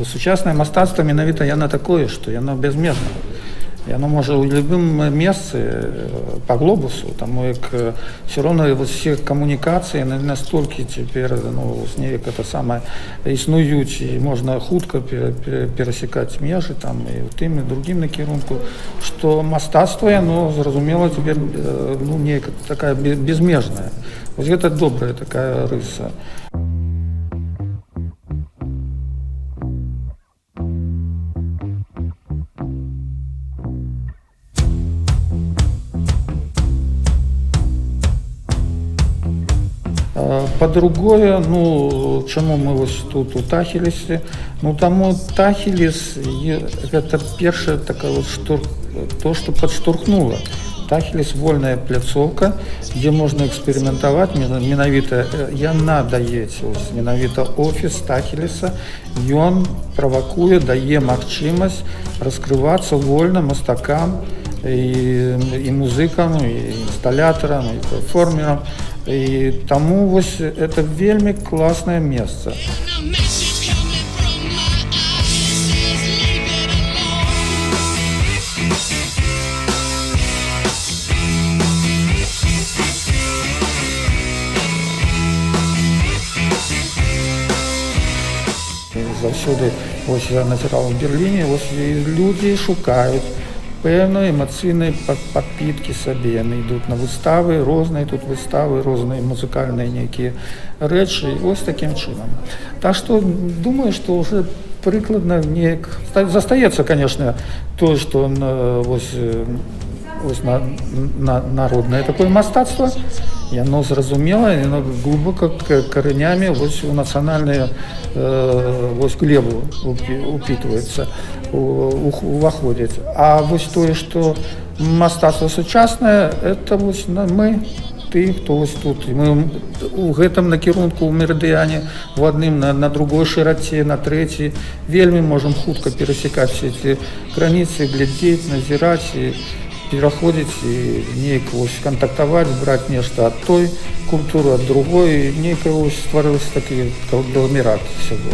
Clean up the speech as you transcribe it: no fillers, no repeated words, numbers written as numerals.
Сучаснае мастацтва менавіта яно такое, што яно бязмежнае. Яно можа ў любым месцы па глобусу, таму як все роўна все камунікацыі настолькі цяпер неяк это самае існуюць і можна хутка перасекаць межы там і ў тым і другім накірунку, што мастацтва яно зразумела цяпер неяк такая безмежная. Вось гэта добрая такая рыса. По-другое, чаму мы вось тут у Тахілесе? Таму Тахілес гэта першае такое то, што падштурхнула. Тахілес вольная пляцоўка, дзе можна эксперыментаваць, менавіта яна даецца, менавіта офіс Тахілеса, ён правакуе, дае магчымасць раскрывацца вольна мастакам і музыкам, і інсталятарам, і перформерам. І таму вось это вельмі класнае месца. Заўсёды я назіраў у Берліне, людзі шукаюць пэўныя эмацыйныя падпіткі сабе. Яны ідуць на выставы, розныя тут выставы, розныя музыкальныя нейкія рэчы, вось такім чынам. Так што думаю, што ўжо прыкладна неяк застаецца, канешне, тое, што народнае такое мастацтва, яно зразумела, яно глыбока карэнямі у нацыянальную глебу упітваецца, уваходзіць. А вось тое, што мастацтва сучаснае, это мы, ты, хто вось тут. Мы у гэтым накірунку ў мерыдыяне, у адным на другой шыраце, на трэцяй, вельмі можам хутка перасекаць все эти граніцы, глядзець, назіраць і пераходзіць і неяк кантактаваць, браць нешта ад той культуры, ад другой, і неяк стварыўся такі агламерат всего.